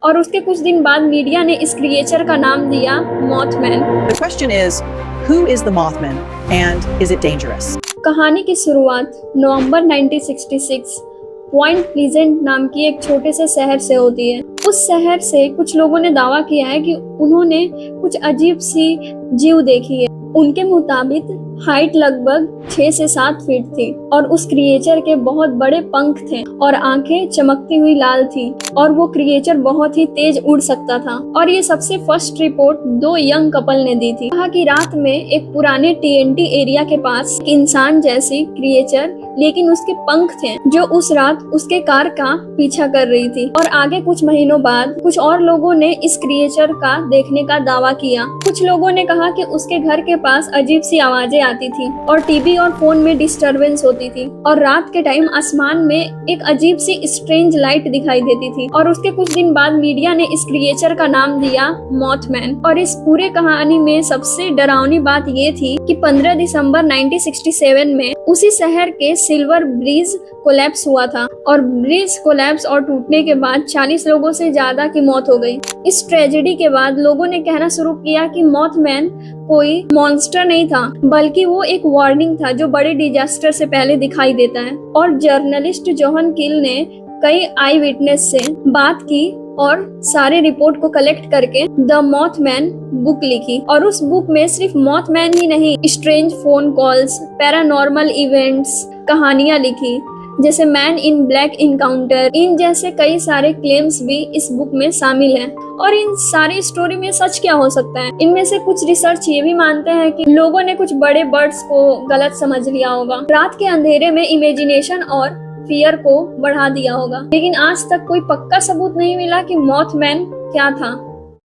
और उसके कुछ दिन बाद मीडिया ने इस क्रिएचर का नाम दिया मॉथमैन। The question is, who is the Mothman and is it dangerous? कहानी की शुरुआत नवंबर 1966 पॉइंट प्लीजेंट नाम की एक छोटे से शहर से होती है। उस शहर से कुछ लोगों ने दावा किया है कि उन्होंने कुछ अजीब सी जीव देखी है। उनके मुताबिक हाइट लगभग 6 से 7 फीट थी और उस क्रिएचर के बहुत बड़े पंख थे और आंखें चमकती हुई लाल थी और वो क्रिएचर बहुत ही तेज उड़ सकता था। और ये सबसे फर्स्ट रिपोर्ट 2 यंग कपल ने दी थी। कहा कि रात में एक पुराने TNT एरिया के पास एक इंसान जैसी क्रिएचर लेकिन उसके पंख थे जो उस रात उसके कार का पीछा कर रही थी। और आगे कुछ महीनों बाद कुछ और लोगों ने इस क्रिएचर का देखने का दावा किया। कुछ लोगों ने कहा कि उसके घर के पास अजीब सी आवाजें आती थी और टीवी और फोन में डिस्टरबेंस होती थी और रात के टाइम आसमान में एक अजीब सी स्ट्रेंज लाइट दिखाई देती थी। और उसके कुछ दिन बाद मीडिया ने इस क्रिएचर का नाम दिया मॉथमैन। और इस पूरे कहानी में सबसे डरावनी बात ये थी कि 15 दिसंबर 1967 में उसी शहर के सिल्वर ब्रिज कोलैप्स हुआ था और ब्रिज कोलैप्स और टूटने के बाद 40 लोगों से ज्यादा की मौत हो गई। इस ट्रेजेडी के बाद लोगों ने कहना शुरू किया कि मॉथमैन कोई मॉन्स्टर नहीं था बल्कि वो एक वार्निंग था जो बड़े डिजास्टर से पहले दिखाई देता है। और जर्नलिस्ट जोहन किल ने कई आई विटनेस से बात की और सारे रिपोर्ट को कलेक्ट करके द मॉथमैन बुक लिखी। और उस बुक में सिर्फ मॉथमैन ही नहीं, strange phone calls, paranormal events, कहानियां लिखी जैसे मैन इन ब्लैक इनकाउंटर। इन जैसे कई सारे क्लेम्स भी इस बुक में शामिल हैं। और इन सारी स्टोरी में सच क्या हो सकता है? इनमें से कुछ रिसर्च ये भी मानते हैं कि लोगों ने कुछ बड़े बर्ड्स को गलत समझ लिया होगा, रात के अंधेरे में इमेजिनेशन और फियर को बढ़ा दिया होगा। लेकिन आज तक कोई पक्का सबूत नहीं मिला कि मॉथमैन क्या था।